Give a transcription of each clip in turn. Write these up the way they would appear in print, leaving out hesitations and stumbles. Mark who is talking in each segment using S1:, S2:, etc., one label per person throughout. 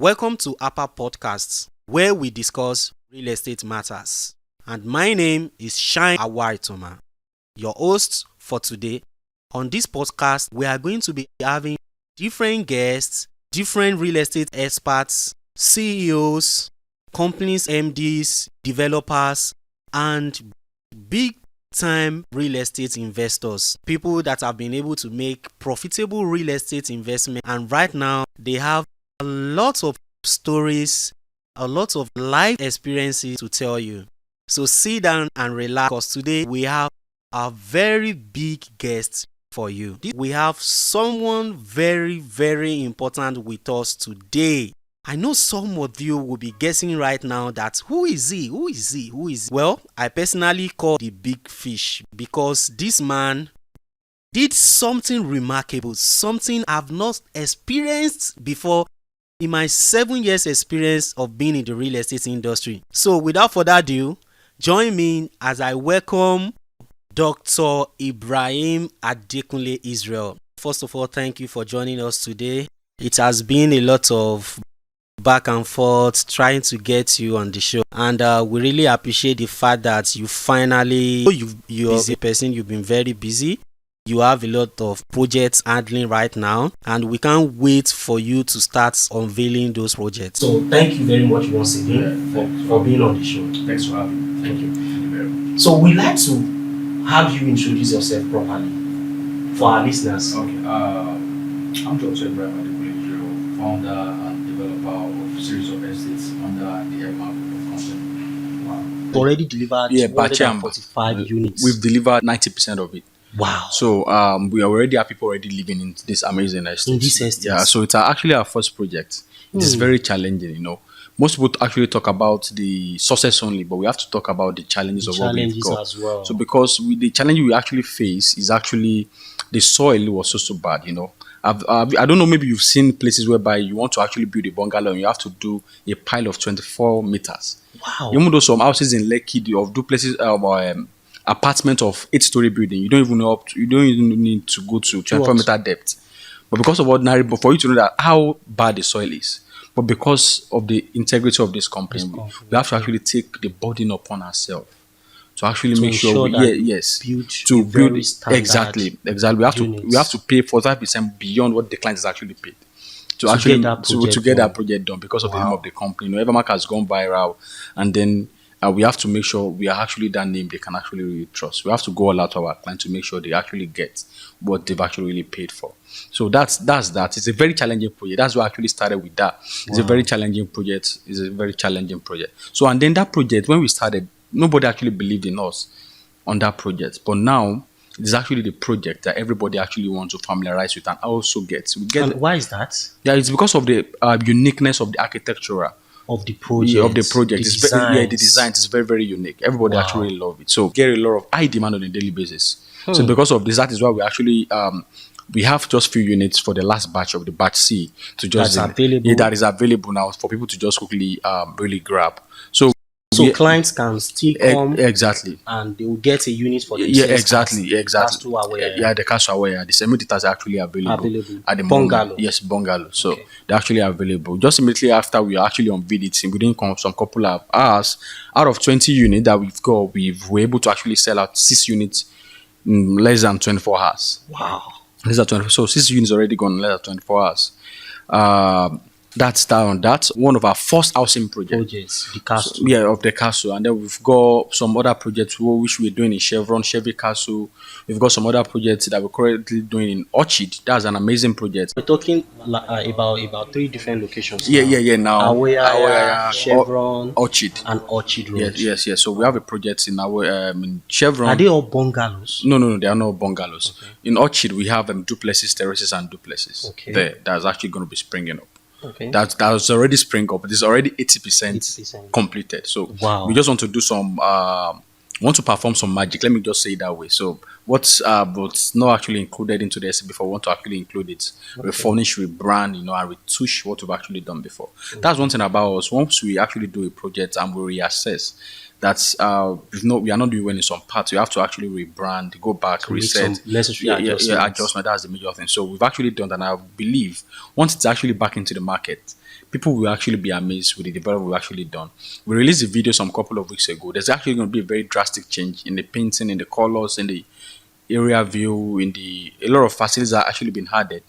S1: Welcome to Hapa Podcasts, where we discuss real estate matters. And my name is Shine Awaritoma, your host for today. On this podcast, we are going to be having different guests, different real estate experts, CEOs, companies, MDs, developers, and big-time real estate investors. People that have been able to make profitable real estate investment. And right now, they have a lot of stories, a lot of life experiences to tell you. So sit down and relax, because today we have a very big guest for you. We have someone very, very important with us today. I know some of you will be guessing right now that who is he? Who is he? Who is he? Well, I personally call the big fish because this man did something remarkable, something I've not experienced before in my 7 years experience of being in the real estate industry. So without further ado, join me as I welcome Dr. Ibrahim Adekunle Israel. First of all, thank you for joining us today. It has been a lot of back and forth trying to get you on the show, and we really appreciate the fact that you finally, you're a busy person, you've been very busy. You have a lot of projects handling right now, and we can't wait for you to start unveiling those projects. So thank you very much once again for being on the show.
S2: Thanks for having me.
S1: Thank you.
S2: Thank you very much.
S1: So we'd like to have you introduce yourself properly for our listeners.
S2: Okay. I'm Dr. Israel, founder and developer of series of estates under the Evermark Group company.
S1: Wow. Already delivered 245 units.
S2: We've delivered 90% of it.
S1: Wow.
S2: So we already have people already living in this amazing estate.
S1: In this estate.
S2: Yeah, so it's actually our first project. It is very challenging, you know. Most people actually talk about the success only, but we have to talk about the challenges of what we've got.
S1: As well.
S2: So because the challenge we actually face is actually the soil was so bad, you know. I don't know, maybe you've seen places whereby you want to actually build a bungalow and you have to do a pile of 24 meters.
S1: Wow.
S2: Even though some houses in Lekki of duplexes apartment of 8-story building, you don't even need to go to 24-meter depth. But because of ordinary, but for you to know that how bad the soil is, but because of the integrity of this company, we have to actually take the burden upon ourselves to actually make sure we build exactly. We have to pay 45% beyond what the client is actually paid to get that project done because of the name of the company. You know, Evermark has gone viral, and then we have to make sure we are actually that name they can actually really trust. We have to go all out to our client to make sure they actually get what they've actually really paid for. So that's that. It's a very challenging project. That's why I actually started with that. It's a very challenging project. So, and then that project, when we started, nobody actually believed in us on that project. But now, it's actually the project that everybody actually wants to familiarize with and also get.
S1: And why is that?
S2: Yeah, it's because of the uniqueness of the architectural
S1: of the project.
S2: The design is very, very unique. Everybody actually love it. So get a lot of high demand on a daily basis. So because of this, that is why we actually we have just few units for the last batch of the batch C to just that is available now for people to just quickly really grab. So
S1: clients can still come and they will get a unit for themselves.
S2: Yeah, exactly. The cash aware. The semi-detached are actually available at the
S1: bungalow.
S2: Moment. Yes, bungalow. So they're actually available. Just immediately after we are actually on it, within some couple of hours, out of 20 units that we've got, we were able to actually sell out 6 units in less than 24 hours.
S1: Wow.
S2: Less than 24. So 6 units already gone in less than 24 hours. That's down. That's one of our first housing projects.
S1: The castle.
S2: So, of the castle. And then we've got some other projects which we're doing in Chevy Castle. We've got some other projects that we're currently doing in Orchid. That's an amazing project.
S1: We're talking about 3 different locations.
S2: Now.
S1: Awea, Chevron,
S2: Orchid.
S1: And Orchid Road.
S2: Yes. So we have a project in in Chevron.
S1: Are they all bungalows?
S2: No, they are not bungalows. Okay. In Orchid, we have duplexes, terraces, and duplexes.
S1: Okay.
S2: There. That's actually going to be springing up.
S1: Okay.
S2: That's already spring up. It's already 80% completed. So we just want to do some want to perform some magic. Let me just say it that way. So what's not actually included into this before, we want to actually include it. We furnish, we brand, and retouch what we've actually done before. That's one thing about us. Once we actually do a project and we reassess, that's we are not doing well in some parts. You have to actually rebrand, go back, reset,
S1: necessary
S2: adjustment. That's the major thing. So we've actually done that, and I believe once it's actually back into the market, people will actually be amazed with the development we've actually done. We released a video some couple of weeks ago. There's actually going to be a very drastic change in the painting, in the colors, in the area view, in the a lot of facilities are actually been added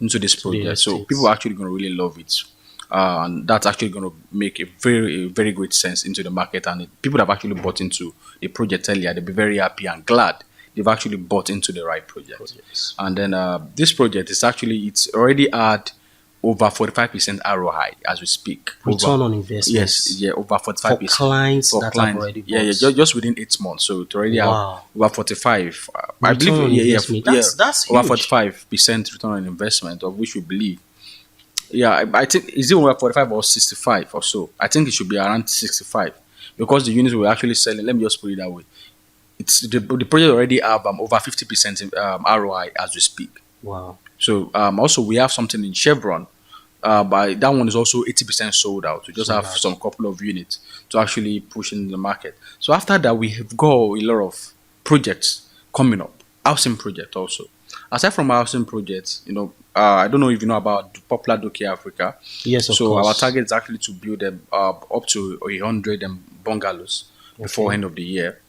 S2: into this project. So people are actually going to really love it. And that's actually going to make a very great sense into the market. And people that have actually bought into the project earlier, they'll be very happy and glad they've actually bought into the right project. And then this project is actually, it's already had over 45% ROI as we speak.
S1: Return on investment.
S2: Yes, yeah, over 45%.
S1: For clients that have already bought.
S2: Yeah, just within 8 months. So it already have over 45. I believe,
S1: that's
S2: over
S1: huge.
S2: 45% return on investment, of which we believe. Yeah, I think, is it over 45 or 65 or so? I think it should be around 65 because the units we're actually selling, let me just put it that way. It's the project already have over 50% ROI as we speak.
S1: Wow.
S2: So also we have something in Chevron, but that one is also 80% sold out. We just have some couple of units to actually push in the market. So after that, we have got a lot of projects coming up, housing project also. Aside from housing projects, I don't know if you know about the popular Dukia Africa.
S1: Yes, of
S2: so
S1: course.
S2: Our target is actually to build them up to 100 bungalows before end of the year.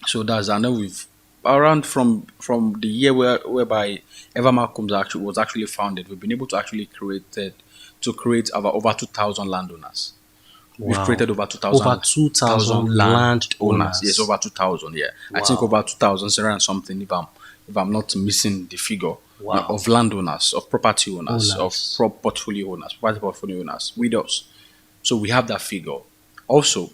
S2: So that's, and then we've around from the year whereby Evermark Group was actually founded, we've been able to actually create over 2,000 landowners.
S1: Wow.
S2: We've created over 2,000
S1: landowners.
S2: Yes, over 2,000. Yeah,
S1: Wow.
S2: I think over 2,000 and something. If I'm not missing the figure.
S1: Wow.
S2: Of landowners, of property owners, of portfolio owners, property portfolio owners with us. So we have that figure. Also,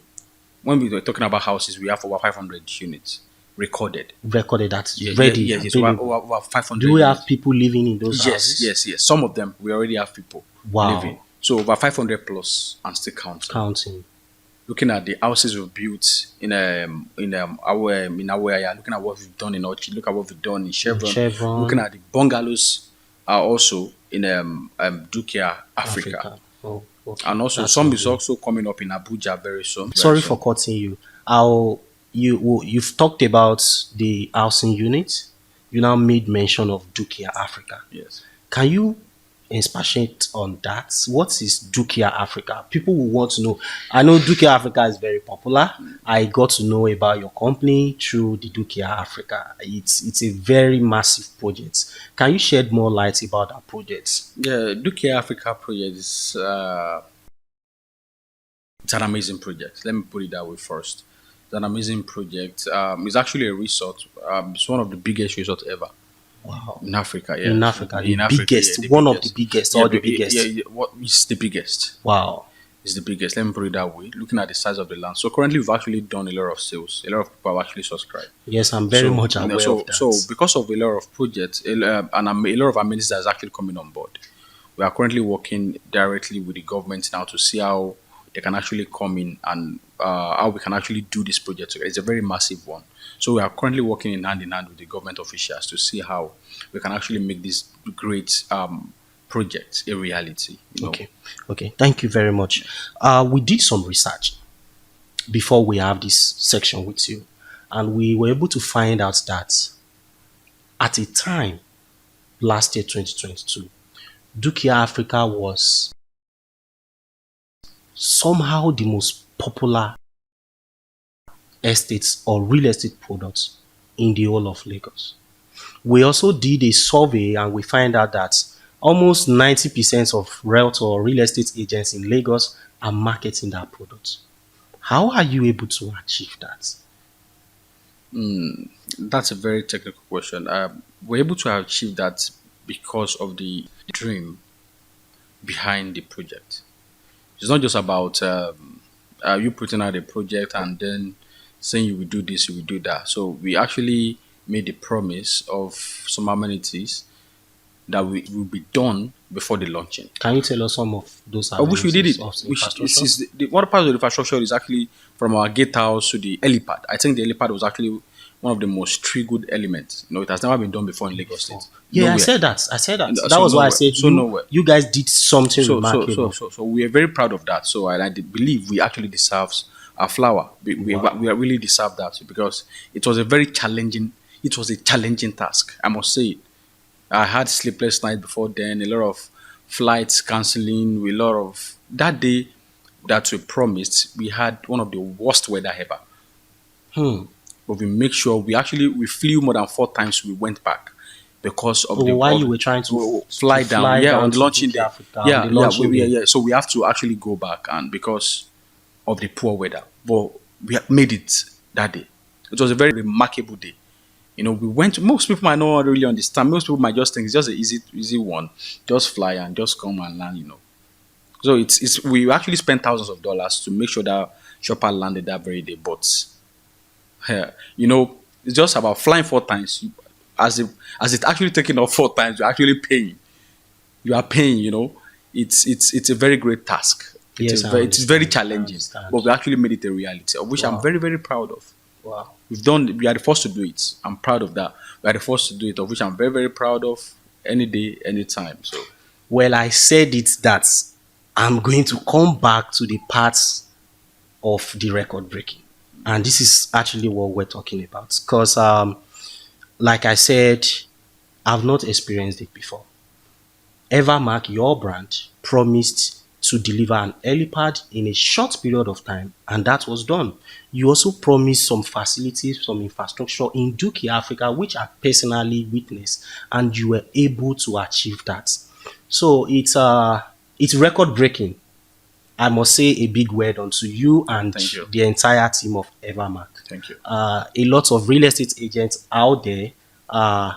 S2: when we were talking about houses, we have over 500 units recorded.
S1: That's ready.
S2: Yes, over 500.
S1: Do we have people living in those houses?
S2: Yes. Some of them, we already have people living. So over 500 plus and still counting. Looking at the houses we've built in our area, looking at what we've done in Ochi, look at what we've done in Chevron. Looking at the bungalows are also in Dukia Africa.
S1: Oh, okay.
S2: And also some is also coming up in Abuja very soon.
S1: Sorry for cutting you. You've talked about the housing unit. You now made mention of Dukia Africa.
S2: Yes.
S1: Can you expatiate on that? What is Dukia Africa? People will want to know. I know Dukia Africa is very popular. I got to know about your company through the Dukia Africa. It's a very massive project. Can you shed more light about that project?
S2: Yeah, Dukia Africa project is it's an amazing project. Let me put it that way first. It's an amazing project. It's actually a resort. It's one of the biggest resorts ever.
S1: Wow.
S2: In Africa, yeah.
S1: In Africa, the biggest, one of the biggest, or the biggest.
S2: It's the biggest.
S1: Wow.
S2: It's the biggest. Let me put it that way. Looking at the size of the land. So currently, we've actually done a lot of sales. A lot of people have actually subscribed.
S1: Yes, I'm very much aware of that.
S2: So because of a lot of projects and a lot of amenities that's actually coming on board, we are currently working directly with the government now to see how they can actually come in and how we can actually do this project together. It's a very massive one. So we are currently working in hand with the government officials to see how we can actually make this great project a reality.
S1: Okay. Thank you very much. We did some research before we have this section with you, and we were able to find out that at a time last year, 2022, Dukia Africa was somehow the most popular estates or real estate products in the whole of Lagos. We also did a survey and we find out that almost 90% of realtor or real estate agents in Lagos are marketing that product. How are you able to achieve that?
S2: That's a very technical question. We're able to achieve that because of the dream behind the project. It's not just about you putting out a project and then saying you will do this, you will do that. So we actually made a promise of some amenities that will be done before the launching.
S1: Can you tell us some of those
S2: amenities? Which we did it. One part of the infrastructure is actually from our gatehouse to the helipad. I think the helipad was actually one of the most triggered elements. It has never been done before in Lagos State.
S1: Yeah, nowhere. I said that. That was why I said you guys did something remarkable.
S2: So we are very proud of that. So I believe we actually deserve our flower. We really deserve that because it was a challenging task. I must say it. I had sleepless night before then, a lot of flights cancelling, a lot of that day that we promised. We had one of the worst weather ever,
S1: Hmm.
S2: but we make sure we flew more than 4 times. We went back because of the
S1: Why
S2: of
S1: you were trying to
S2: fly down.
S1: fly
S2: Yeah, on
S1: down
S2: the
S1: to
S2: launching
S1: Dukia
S2: day.
S1: Africa on the launching
S2: Yeah,
S1: day?
S2: yeah. So we have to actually go back, and because of the poor weather, but we have made it that day. It was a very remarkable day. We went. Most people might not really understand. Most people might just think it's just an easy one. Just fly and just come and land. So it's we actually spent thousands of dollars to make sure that shopper landed that very day. But yeah, it's just about flying 4 times. As it's actually taking off 4 times, you're actually paying. You are paying. It's a very great task.
S1: Yes, I
S2: It's very
S1: understand. I
S2: challenging,
S1: understand.
S2: but we actually made it a reality, of which I'm
S1: Wow.
S2: very very proud of.
S1: Wow.
S2: We are the first to do it. I'm proud of that. We are the first to do it, of which I'm very very proud of. Any day, anytime. So
S1: Well, I said it that I'm going to come back to the parts of the record breaking. And this is actually what we're talking about. Because, like I said, I've not experienced it before. Evermark, your brand, promised to deliver an helipad in a short period of time, and that was done. You also promised some facilities, some infrastructure in Dukia Africa, which I personally witnessed, and you were able to achieve that. So it's record breaking. I must say a big word unto you and
S2: thank you,
S1: the entire team of Evermark.
S2: thank you.
S1: A lot of real estate agents out there uh,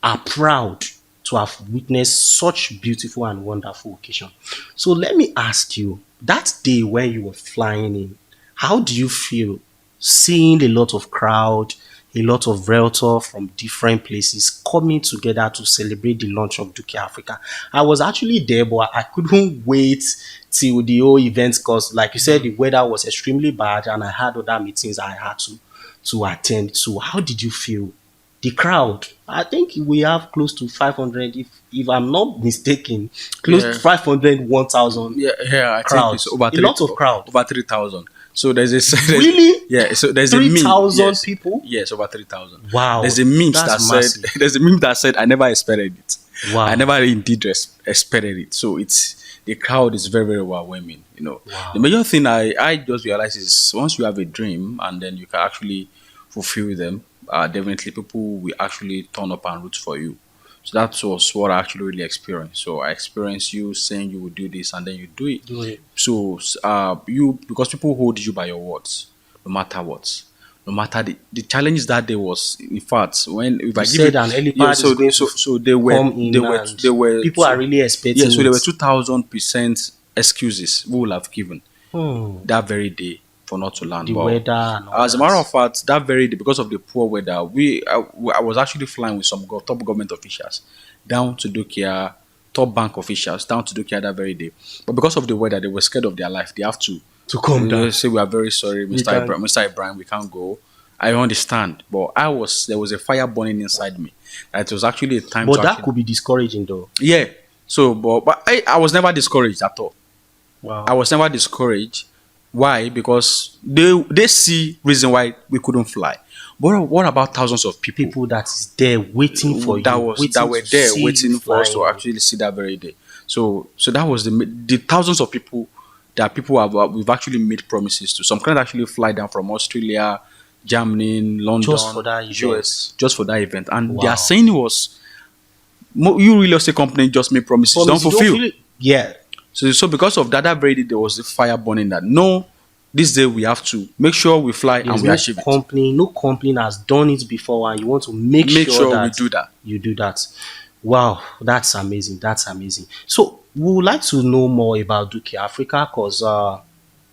S1: are proud to have witnessed such beautiful and wonderful occasion. So let me ask you, that day when you were flying in, how do you feel seeing a lot of crowd, a lot of realtors from different places coming together to celebrate the launch of Dukia Africa? I was actually there, but I couldn't wait till the whole event because, like you said, the weather was extremely bad and I had other meetings I had to attend to. How did you feel? The crowd, I think we have close to 500, if I'm not mistaken, close to
S2: Yeah,
S1: 500, 1,000
S2: yeah. I think it's
S1: crowds. A lot of crowd.
S2: over 3,000. So
S1: Really?
S2: yeah. So there's a meme.
S1: 3,000
S2: Yes,
S1: people?
S2: yes, over 3,000.
S1: Wow,
S2: There's a meme that
S1: that's
S2: said
S1: massive.
S2: there's a meme that said I never expected it. I
S1: Wow.
S2: never indeed expected it. So the crowd is very very overwhelming.
S1: Wow.
S2: The major thing I just realized is once you have a dream and then you can actually fulfill them, definitely people will actually turn up and root for you. So that was what I actually really experienced. So I experienced you saying you would do this and then you do it.
S1: Do it.
S2: So you because people hold you by your words, no matter what. No matter the challenge that day was, in fact, when if
S1: You
S2: I give
S1: said
S2: you,
S1: an
S2: yeah,
S1: helipad
S2: so
S1: is going
S2: so
S1: to
S2: so
S1: come in and
S2: they were
S1: people are really
S2: yeah,
S1: expecting
S2: so there were
S1: it.
S2: 2,000% excuses we will have given
S1: Hmm.
S2: that very day for not to land.
S1: The
S2: But
S1: weather and all
S2: as a matter of
S1: that.
S2: fact, that very day, because of the poor weather, I was actually flying with some top government officials down to Dukia, top bank officials down to Dukia that very day. But because of the weather, they were scared of their life. They have to
S1: To come
S2: they
S1: down.
S2: say we are very sorry,
S1: You
S2: Mr.
S1: can.
S2: Mr. Ibrahim, we can't go. I understand, but there was a fire burning inside me. It was actually a time
S1: But
S2: to
S1: that
S2: actually,
S1: could be discouraging though.
S2: yeah. So, but I was never discouraged at all. I
S1: Wow.
S2: was never discouraged. Why? Because they see reason why we couldn't fly. But what about thousands of people
S1: People that is there waiting for you,
S2: that
S1: waiting
S2: were
S1: to
S2: there
S1: see you
S2: waiting for us to
S1: flying.
S2: actually see that very day? So that was the thousands of people that people have we've actually made promises to. Some can actually fly down from Australia, Germany,
S1: Just for
S2: London,
S1: that
S2: US,
S1: event.
S2: just for that event, and they are
S1: Wow.
S2: saying it was you real estate company just made promises, don't
S1: Promise you don't
S2: fulfill.
S1: feel it. Yeah.
S2: So because of that very day there was the fire burning that no, this day we have to make sure we fly and
S1: There's
S2: we achieve it.
S1: no company has done it before, and you want to make
S2: Make
S1: sure
S2: sure we
S1: that
S2: do that.
S1: you do that. Wow, that's amazing. That's amazing. So we would like to know more about Dukia Africa because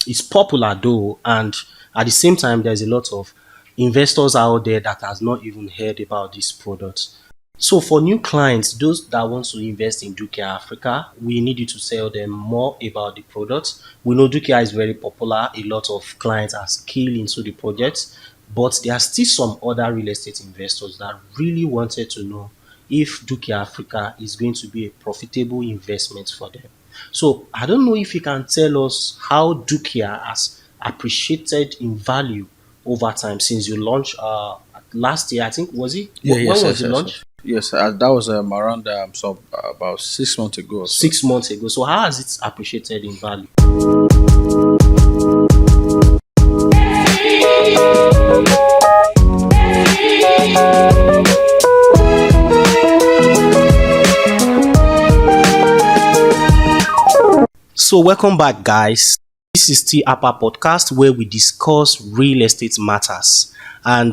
S1: it's popular though, and at the same time, there's a lot of investors out there that has not even heard about this product. So for new clients, those that want to invest in Dukia Africa, we need you to tell them more about the product. We know Dukia is very popular. A lot of clients are skilled into the project, but there are still some other real estate investors that really wanted to know if Dukia Africa is going to be a profitable investment for them. So I don't know if you can tell us how Dukia has appreciated in value over time since you launched last year. I think was it?
S2: Yeah,
S1: When
S2: yes,
S1: was
S2: yes,
S1: the
S2: yes,
S1: launch?
S2: yes. Yes, that was around about 6 months ago or so.
S1: 6 months ago. So how has it appreciated in value? So welcome back, guys. This is the Hapa podcast where we discuss real estate matters. And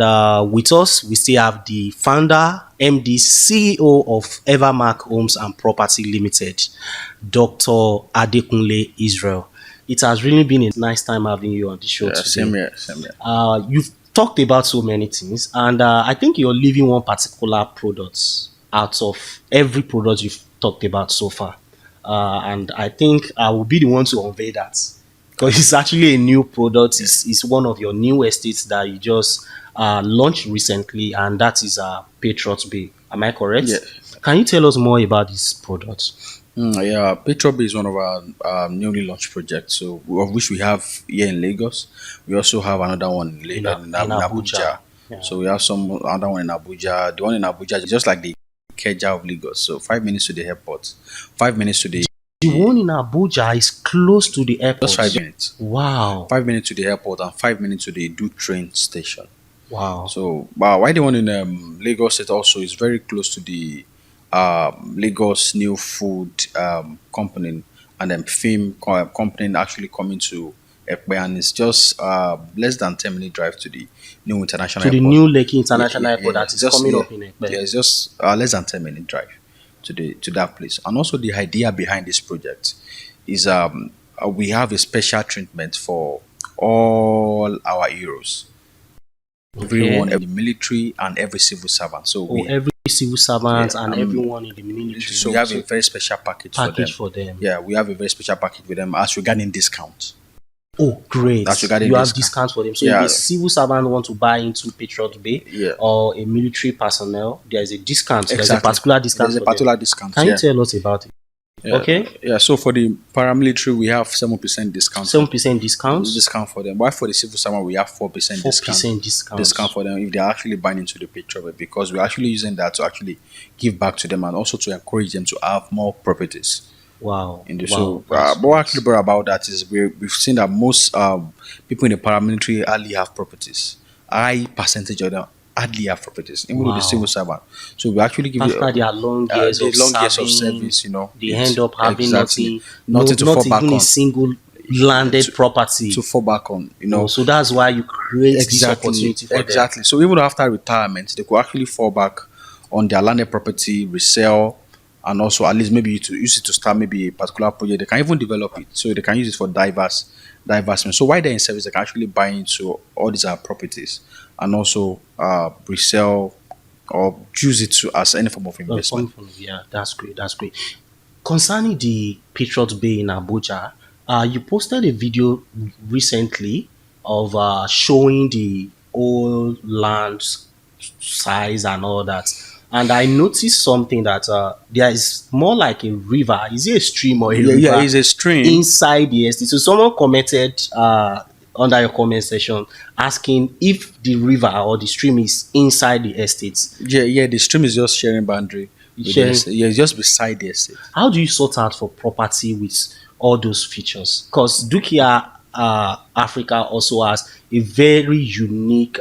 S1: with us, we still have the founder, MD, CEO of Evermark Homes and Property Limited, Dr. Israel. It has really been a nice time having you on the show
S2: Yeah,
S1: today.
S2: same here, same here.
S1: You've talked about so many things, and I think you're leaving one particular product out of every product you've talked about so far. And I think I will be the one to unveil that because it's actually a new product. It's one of your new estates that you just launched recently, and that is Patriot Bay. Am I correct?
S2: Yeah.
S1: Can you tell us more about this product?
S2: Yeah, Petrol is one of our newly launched projects, so of which we have here in Lagos. We also have another one in Abuja.
S1: Yeah.
S2: So we have some another one in Abuja. The one in Abuja is just like the Keja of Lagos. So 5 minutes to the airport, 5 minutes to the
S1: The one in Abuja is close to the airport.
S2: just 5 minutes.
S1: Wow.
S2: 5 minutes to the airport and 5 minutes to the Do train station.
S1: Wow.
S2: So why the one in Lagos State also is very close to the Lagos New Food company and then film company actually coming to Epe, and it's just less than 10 minute drive to the new international
S1: To the
S2: airport.
S1: new Lekki International Airport that is coming
S2: yeah,
S1: up in Epe.
S2: Yeah, it's just less than 10 minute drive to that place. And also the idea behind this project is we have a special treatment for all our heroes, everyone in the military and every civil servant. So
S1: every civil servant
S2: Yeah,
S1: and everyone in the military.
S2: so we have a very special package
S1: for them.
S2: Yeah, we have a very special package with them as regarding discount.
S1: Oh, great.
S2: That's regarding
S1: You have
S2: discount.
S1: discounts for them. So
S2: Yeah.
S1: if a civil servant want to buy into Patriot Bay
S2: Yeah.
S1: or a military personnel, there is a discount. There's a
S2: Exactly.
S1: particular discount
S2: There's a
S1: for them.
S2: particular discount.
S1: Can
S2: yeah.
S1: you tell us about it?
S2: Yeah.
S1: Okay.
S2: Yeah, so for the paramilitary, we have 7% discount.
S1: 7% discounts.
S2: Discount for them. While for the civil servant, we have 4%
S1: 4%
S2: discount for them if they're actually buying into the picture, because we're actually using that to actually give back to them and also to encourage them to have more properties.
S1: Wow.
S2: In the
S1: Wow.
S2: So, but what actually brought about that is we've seen that most people in the paramilitary hardly have properties. High percentage of them hardly have properties, even with the civil servant. So we actually give
S1: After their long years of
S2: service,
S1: they end up having
S2: nothing to
S1: not
S2: fall back
S1: even
S2: on.
S1: a single landed property
S2: To fall back on,
S1: So that's why you create this opportunity for them.
S2: Exactly. So even after retirement, they could actually fall back on their landed property, resell, and also at least maybe to use it to start maybe a particular project. They can even develop it, so they can use it for divestment. So while they're in service, they can actually buy into all these properties and also resell or use it to as any form of investment.
S1: Yeah, that's great. That's great. Concerning the Patriot Bay in Abuja, you posted a video recently of showing the old land size and all that. And I noticed something that there is more like a river. Is it a stream or a river?
S2: Yeah, it's a stream
S1: inside the estate. So someone commented under your comment section asking if the river or the stream is inside the estates.
S2: Yeah, the stream is just sharing boundary. It's just beside the estate.
S1: How do you sort out for property with all those features? Because Dukia Africa also has a very unique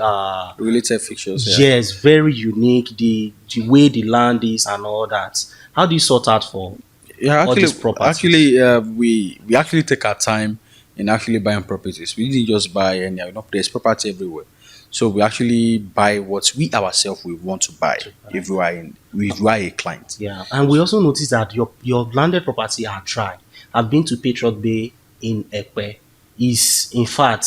S2: related features.
S1: Yes, very unique. The way the land is and all that. How do you sort out for all these properties?
S2: Actually, we actually take our time in actually buying properties. We didn't just buy any. There's property everywhere. So we actually buy what we ourselves we want to buy if we are a client.
S1: Yeah, and we also noticed that your landed property are dry. I've been to Patriot Bay in Epe. Is in fact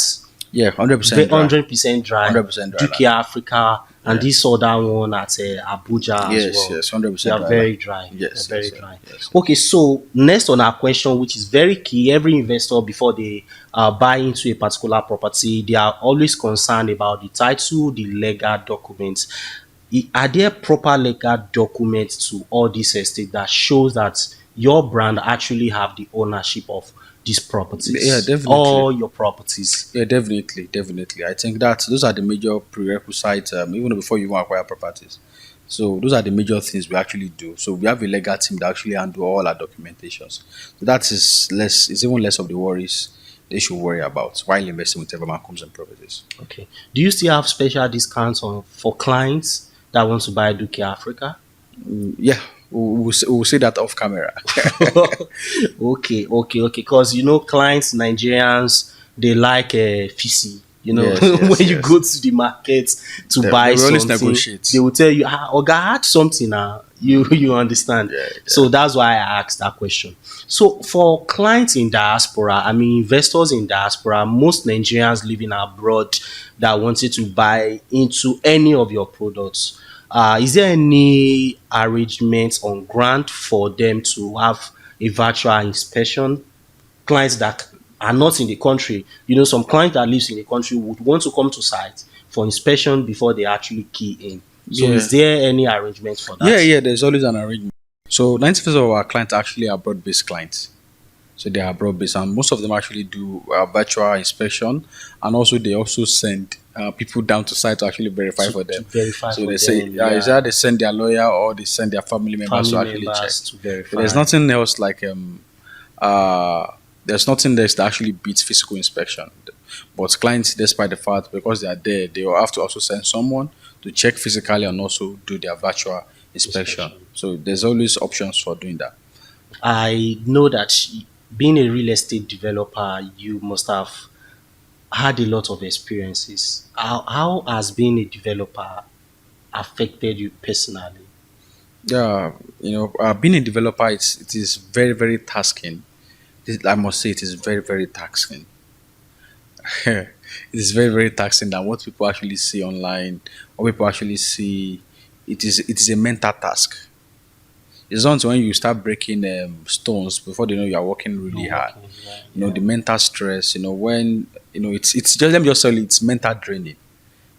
S2: 100%
S1: 100% dry.
S2: 100% dry.
S1: Dukia Africa and this other one at Abuja as well.
S2: Yes, 100%.
S1: They are very dry.
S2: Yes,
S1: very dry. Okay, so next on our question, which is very key, every investor before they buy into a particular property, they are always concerned about the title, the legal documents. Are there proper legal documents to all this estate that shows that your brand actually have the ownership of these properties?
S2: Yeah, definitely.
S1: All your properties.
S2: Yeah, definitely. I think that those are the major prerequisites, even before you acquire properties. So those are the major things we actually do. So we have a legal team that actually handle all our documentations. So that is less, it's even less of the worries they should worry about while investing with Evermark Homes and Properties.
S1: Okay. Do you still have special discounts for clients that want to buy Dukia Africa?
S2: Yeah, we'll say that off camera.
S1: Okay. Because clients, Nigerians, they like FICI.
S2: Yes, yes,
S1: When you
S2: yes.
S1: go to the market to
S2: They
S1: buy
S2: will always
S1: something,
S2: negotiate.
S1: they will tell you, Oga, I had something now. You understand?
S2: Yeah,
S1: So that's why I asked that question. So for clients in diaspora, I mean investors in diaspora, most Nigerians living abroad that wanted to buy into any of your products, is there any arrangement on grant for them to have a virtual inspection? Clients that are not in the country, some client that lives in the country would want to come to site for inspection before they actually key in. So
S2: yeah,
S1: is there any arrangement for
S2: yeah,
S1: that?
S2: yeah. There's always an arrangement. So 90% of our clients actually are broad-based clients. So they are broad-based, and most of them actually do virtual inspection, and also they also send people down to site to actually verify
S1: to,
S2: for
S1: to
S2: them.
S1: verify
S2: So
S1: for
S2: they say
S1: them,
S2: is either
S1: yeah.
S2: they send their lawyer or they send their family members
S1: Family
S2: to actually check.
S1: members to
S2: So there's
S1: verify.
S2: nothing else like uh there's nothing else that actually beats physical inspection. But clients, despite the fact because they are there, they will have to also send someone to check physically and also do their virtual inspection.
S1: Inspection.
S2: So there's always options for doing that.
S1: I know that being a real estate developer, you must have had a lot of experiences. How has being a developer affected you personally?
S2: Yeah, being a developer, it is very very tasking. I must say, it is very very taxing. It is very very taxing than what people actually see online, what people actually see. It is a mental task. It's not when you start breaking stones before they know you are working really
S1: You're
S2: hard.
S1: working, yeah,
S2: The
S1: yeah.
S2: mental stress. When it's just, let me just tell you, it's mental draining.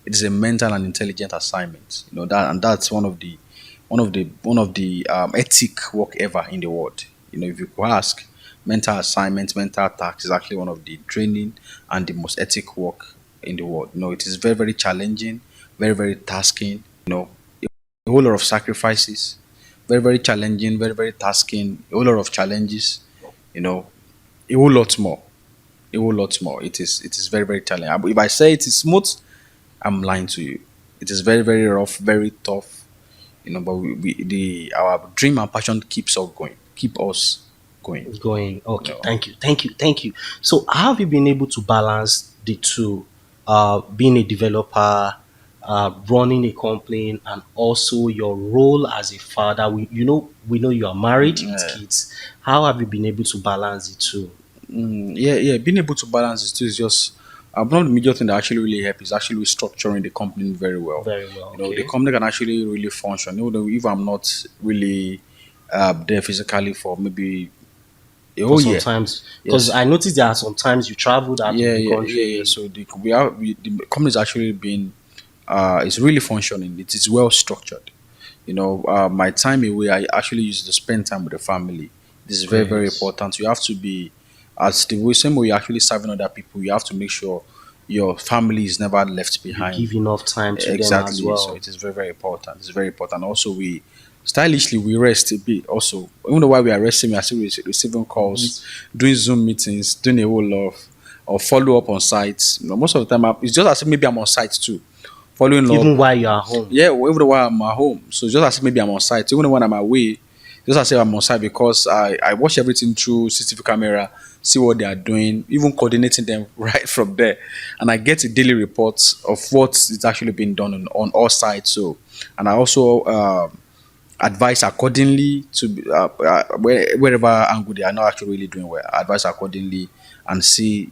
S2: It is a mental and intelligent assignment. That's one of the ethic work ever in the world. If you could ask, mental assignment, mental task is actually one of the draining and the most ethic work in the world. It is very very challenging, very very tasking. A whole lot of sacrifices, very very challenging, very very tasking, a whole lot of challenges. You know, a whole lot more, a whole lot more. It is very very challenging. If I say it is smooth, I'm lying to you. It is very, very rough, very tough. But our dream and passion keeps us going. Keep us going.
S1: Going. Okay.
S2: No.
S1: Thank you. So how have you been able to balance the two? Being a developer, running a company, and also your role as a father. We know you are married with
S2: Yeah.
S1: kids. How have you been able to balance the two?
S2: Yeah, yeah. Being able to balance this too is just one of the major things that actually really help is actually structuring the company very well.
S1: Very well.
S2: The
S1: Okay.
S2: company can actually really function. Even though if I'm not really there physically for maybe a
S1: For
S2: whole year.
S1: sometimes, because
S2: Yes.
S1: I noticed there are sometimes you traveled out of
S2: Yeah,
S1: the
S2: yeah, yeah, yeah.
S1: country.
S2: So the company is actually being it's really functioning. It is well structured. My time away, I actually use to spend time with the family. This is very, very
S1: Great.
S2: important. You have to be, as the same way you're actually serving other people, you have to make sure your family is never left
S1: You
S2: behind.
S1: give enough time to them as
S2: Exactly. So
S1: well.
S2: it is very, very important. It's very important. Also, we stylishly we rest a bit. Also, even though while we are resting, we are still receiving calls, doing Zoom meetings, doing a whole lot of follow up on sites. Most of the time, it's just as if maybe I'm on site too, following up.
S1: Even while you are home.
S2: Yeah, well, even while I'm at home. So just as if maybe I'm on site. Even when I'm away, just as if I'm on site because I watch everything through CCTV camera, see what they are doing, even coordinating them right from there. And I get a daily report of what is actually being done on all sides. So, and I also advise accordingly to wherever angle they are not actually really doing well. I advise accordingly and see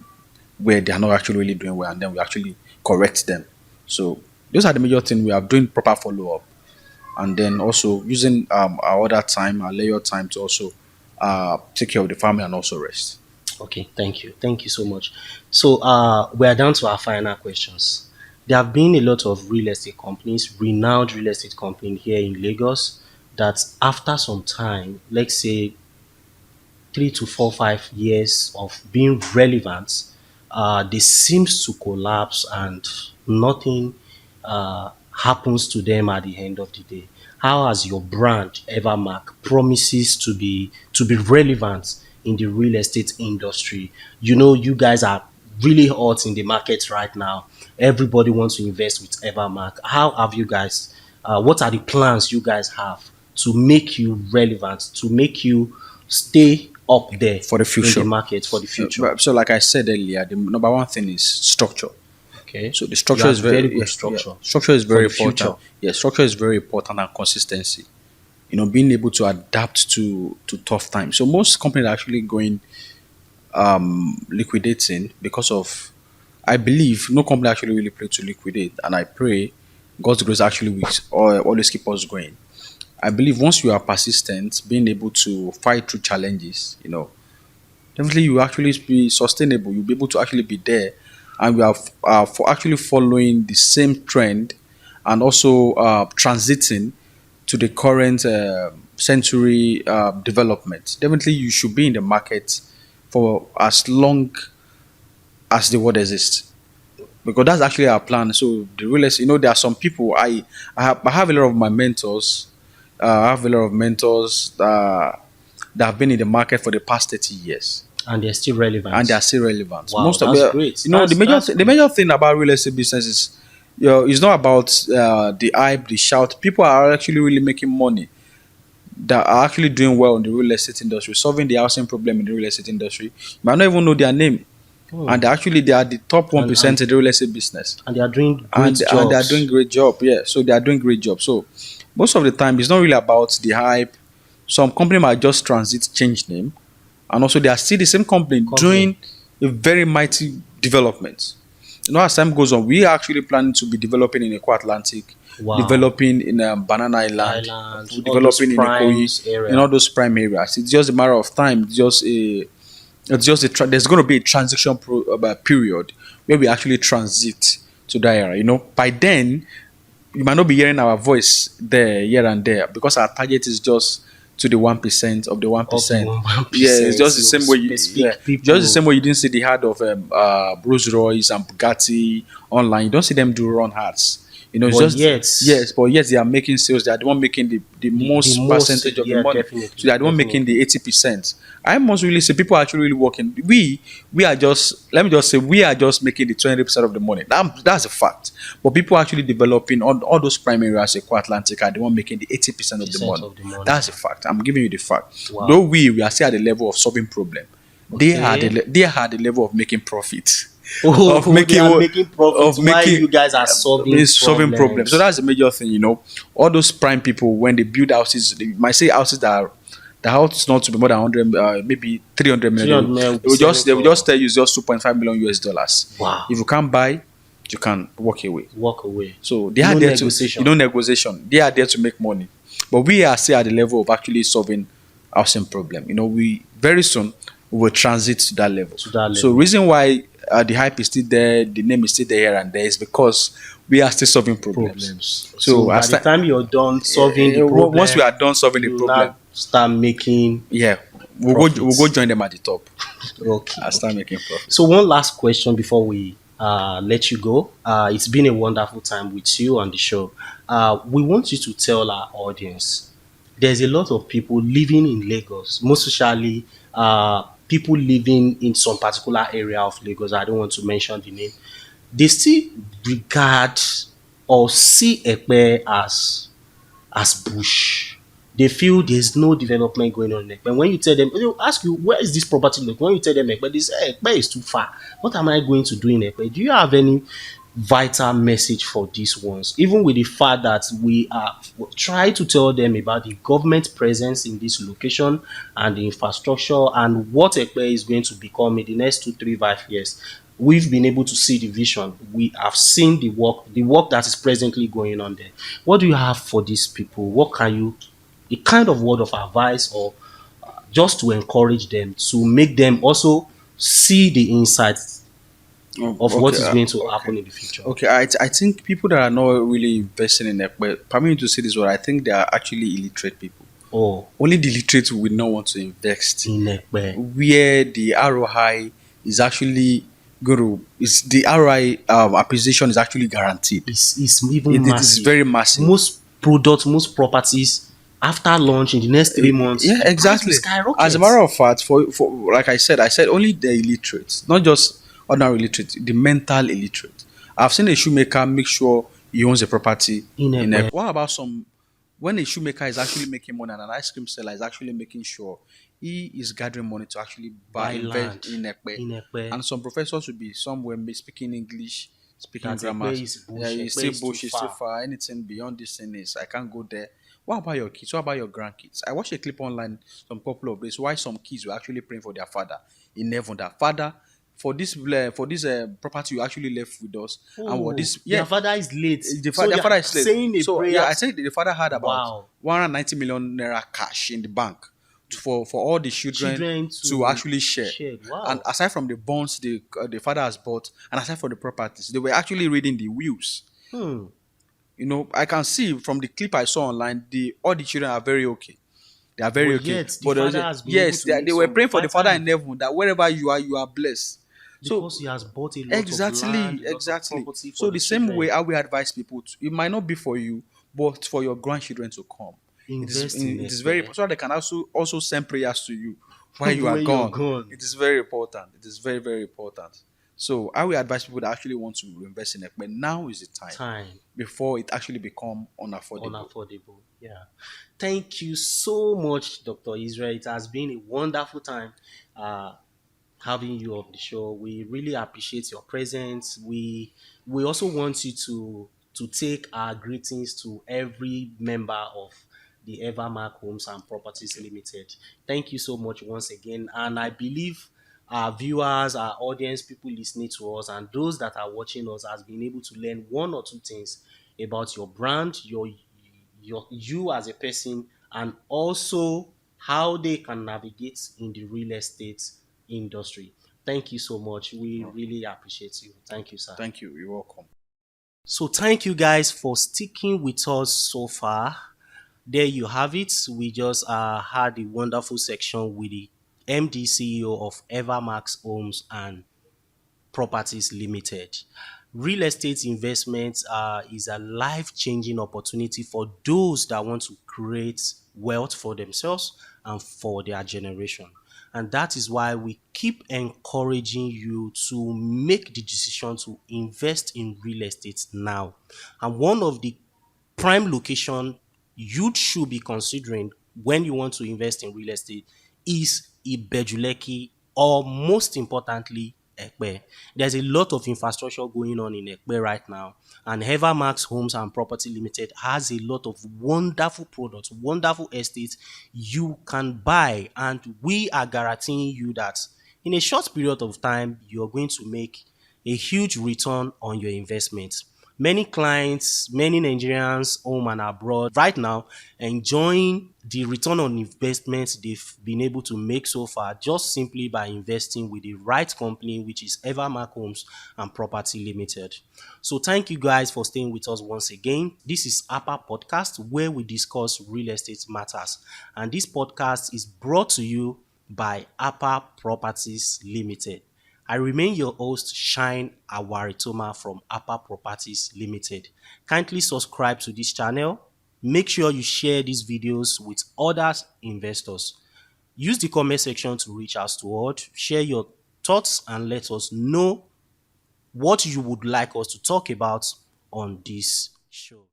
S2: where they are not actually really doing well, and then we actually correct them. So those are the major things we are doing proper follow up, and then also using our other time, our leisure time to also take care of the family and also rest.
S1: Okay, thank you. Thank you so much. So we are down to our final questions. There have been a lot of real estate companies, renowned real estate companies here in Lagos that after some time, let's say 3 to 4, 5 years of being relevant, they seems to collapse and nothing happens to them at the end of the day. how has your brand Evermark promises to be relevant in the real estate industry? You know, you guys are really hot in the market right now. Everybody wants to invest with Evermark. How have you guys? What are the plans you guys have to make you relevant, to make you stay up there
S2: For the
S1: in the
S2: future.
S1: market for the future?
S2: So, like I said earlier, the number one thing is structure.
S1: Okay,
S2: So the
S1: you
S2: structure
S1: have
S2: is very,
S1: very good
S2: yeah,
S1: structure
S2: structure is
S1: for
S2: very
S1: the future.
S2: important. Yeah, structure is very important, and consistency. Being able to adapt to tough times. So most companies are actually going liquidating because of, I believe no company actually really play to liquidate, and I pray God's grace actually will always keep us going. I believe once you are persistent, being able to fight through challenges, definitely you will actually be sustainable. You'll be able to actually be there, and we are for actually following the same trend, and also transiting to the current century development. Definitely, you should be in the market for as long as the world exists, because that's actually our plan. So the real estate, there are some people I have a lot of my mentors. I have a lot of mentors that have been in the market for the past 30 years,
S1: and they're still
S2: and they are
S1: relevant.
S2: still relevant.
S1: Wow,
S2: Most of
S1: that's great.
S2: the major
S1: That's
S2: the
S1: good.
S2: major thing about real estate business is, it's not about the hype, the shout. People are actually really making money, that are actually doing well in the real estate industry, solving the housing problem in the real estate industry. You might not even know their name,
S1: Hmm.
S2: and they are the top one
S1: And
S2: percent in the real estate business,
S1: and they are doing great
S2: and they are doing
S1: jobs.
S2: great job. Yeah, so they are doing great job. So most of the time, it's not really about the hype. Some company might just transit change name, and also they are still the same company
S1: Company.
S2: doing a very mighty development. As time goes on, we are actually planning to be developing in Eco Atlantic,
S1: Wow.
S2: developing in Banana Island,
S1: Island, all those
S2: developing in Ikoyi,
S1: primes
S2: in
S1: area.
S2: all those prime areas. It's just a matter of time. There's going to be a transition period where we actually transit to that era. By then you might not be hearing our voice there, here and there, because our target is just to the 1% of the one
S1: Of the
S2: percent.
S1: one
S2: Yeah, it's
S1: percent
S2: just the
S1: to
S2: same way.
S1: specific
S2: Just the
S1: people.
S2: same way you didn't see the ad of Rolls Royce and Bugatti online. You don't see them do run ads. It's
S1: But
S2: just,
S1: yet,
S2: yes, but yes, they are making sales. They are the one making the
S1: the
S2: most
S1: most,
S2: percentage of the
S1: yeah,
S2: money. So they
S1: definitely,
S2: are the one making the
S1: definitely.
S2: 80%. I must really say people are actually really working. We are just, let me just say, we are just making the 20% of the money. That's a fact. But people are actually developing on all those prime areas, Eco Atlantic, are the one making the 80% of the
S1: Percent
S2: money.
S1: of the money.
S2: That's a fact. I'm giving you the fact. Though
S1: Wow.
S2: we are still at the level of solving problem.
S1: Okay.
S2: They are at the level of making profit. Of
S1: Oh, they
S2: making
S1: are making profits
S2: of
S1: while
S2: making
S1: you guys are solving
S2: solving problems. So
S1: problems.
S2: that's the major thing. All those prime people, when they build houses, they might say houses that are the house not to be more than 100, maybe 300 million.
S1: 300 million will be selling
S2: They will just
S1: for,
S2: tell you it's just 2.5 million US dollars.
S1: wow,
S2: If you can't buy, you can walk away.
S1: walk away.
S2: So they are
S1: No
S2: there to,
S1: negotiation.
S2: negotiation. They are there to make money. But we are still at the level of actually solving housing problem. We very soon we will transit to that level.
S1: To that
S2: So
S1: level.
S2: reason why the hype is still there, the name is still there here and there, is because we are still solving problems.
S1: Problems.
S2: So
S1: So by
S2: as
S1: the
S2: time,
S1: time you're done solving the
S2: once we
S1: problem,
S2: are done solving the
S1: you
S2: problem,
S1: now start making
S2: yeah, we'll go
S1: profits.
S2: join them at the top.
S1: Okay,
S2: I start
S1: okay.
S2: making profit.
S1: So one last question before we let you go. It's been a wonderful time with you on the show. We want you to tell our audience there's a lot of people living in Lagos, most especially people living in some particular area of Lagos. I don't want to mention the name. They still regard or see Epe as bush. They feel there's no development going on in Ekpe. When you tell them, they'll ask you, where is this property located? When you tell them Ekpe, they say, Ekpe is too far. What am I going to do in Ekpe? Do you have any vital message for these ones? Even with the fact that we are try to tell them about the government presence in this location and the infrastructure and what Ekpe is going to become in the next 2, 3, 5 years. We've been able to see the vision. We have seen the work that is presently going on there. What do you have for these people? What can you, a kind of word of advice or just to encourage them to make them also see the insights
S2: Oh,
S1: of what
S2: okay,
S1: is going to
S2: okay.
S1: happen in the future?
S2: Okay, I think people that are not really investing in it, but permit me to say this word, I think they are actually illiterate people.
S1: Oh,
S2: Only the literate will not want to invest
S1: in Ekpe.
S2: where the ROI is actually going to, the ROI acquisition is actually guaranteed.
S1: It's even
S2: It is
S1: massive.
S2: very massive.
S1: Most product, most properties, after launch in the next 3 months,
S2: Yeah,
S1: the price will
S2: exactly. As a
S1: skyrocket.
S2: matter of fact, for like I said only the illiterate, not just ordinary illiterate, the mental illiterate. I've seen a shoemaker make sure he owns a property
S1: In
S2: in a.
S1: Ekpe,
S2: What about some when a shoemaker is actually making money and an ice cream seller is actually making sure he is gathering money to actually buy
S1: buy
S2: invest
S1: land
S2: in Ekpe,
S1: in Ekpe,
S2: and some professors will be somewhere speaking English, speaking
S1: that Ekpe
S2: grammars.
S1: is
S2: Yeah,
S1: bush,
S2: it's
S1: Ekpe
S2: still
S1: is too
S2: bush, it's still
S1: far.
S2: far. Anything beyond this thing is I can't go there. What about your kids? What about your grandkids? I watched a clip online some couple of days why some kids were actually praying for their father in heaven. That father, for this property you actually left with us, and what
S1: Oh,
S2: this
S1: their
S2: yeah,
S1: father is late. So
S2: their
S1: they
S2: father
S1: are
S2: is late.
S1: saying a
S2: So
S1: prayer.
S2: yeah, I said the father had about
S1: Wow.
S2: 190 million naira cash in the bank for all the children
S1: Children
S2: to
S1: to
S2: actually share.
S1: shed.
S2: And
S1: Wow.
S2: aside from the bonds the father has bought, and aside from the properties, they were actually reading the wills.
S1: Hmm.
S2: You know, I can see from the clip I saw online, the all the children are very okay. They are
S1: But
S2: very okay.
S1: yet, the
S2: But
S1: father has been able
S2: yes,
S1: to make
S2: they were
S1: some
S2: praying for the
S1: bad
S2: father
S1: time
S2: in heaven that wherever you are blessed. So
S1: because he has bought a lot of land,
S2: exactly,
S1: a lot of
S2: exactly.
S1: property for
S2: So
S1: the
S2: the same way
S1: children.
S2: I will advise people to, it might not be for you, but for your grandchildren to come.
S1: Invest in
S2: It is very
S1: Ekpe
S2: so they can also send prayers to you while you are
S1: when you're
S2: gone.
S1: gone.
S2: It is very important. It is very, very important. So I will advise people that actually want to invest in it, but now is the time
S1: Time
S2: before it actually become unaffordable.
S1: unaffordable. Yeah. Thank you so much, Dr. Israel. It has been a wonderful time. Uh, having you on the show. We really appreciate your presence. We also want you to take our greetings to every member of the Evermark Homes and Properties
S2: Okay.
S1: Limited. Thank you so much once again. And I believe our viewers, our audience, people listening to us, and those that are watching us has been able to learn one or two things about your brand, your you as a person, and also how they can navigate in the real estate industry. Thank you so much. We
S2: Okay.
S1: really appreciate you. Thank you, sir.
S2: Thank you. You're welcome.
S1: So, thank you guys for sticking with us so far. There you have it. We just had a wonderful section with the MD CEO of Evermax Homes and Properties Limited. Real estate investment is a life changing opportunity for those that want to create wealth for themselves and for their generation. And that is why we keep encouraging you to make the decision to invest in real estate now. And one of the prime location you should be considering when you want to invest in real estate is Ibejuleki, or most importantly, Ekpe. There's a lot of infrastructure going on in Ekpe right now, and Evermax Homes and Property Limited has a lot of wonderful products, wonderful estates you can buy, and we are guaranteeing you that in a short period of time you're going to make a huge return on your investment. Many clients, many Nigerians, home and abroad, right now enjoying the return on investment they've been able to make so far just simply by investing with the right company, which is Evermark Homes and Property Limited. So thank you guys for staying with us once again. This is Hapa Podcast, where we discuss real estate matters. And this podcast is brought to you by Hapa Properties Limited. I remain your host, Shine Awaritoma from Hapa Properties Limited. Kindly subscribe to this channel. Make sure you share these videos with other investors. Use the comment section to reach us to us. Share your thoughts and let us know what you would like us to talk about on this show.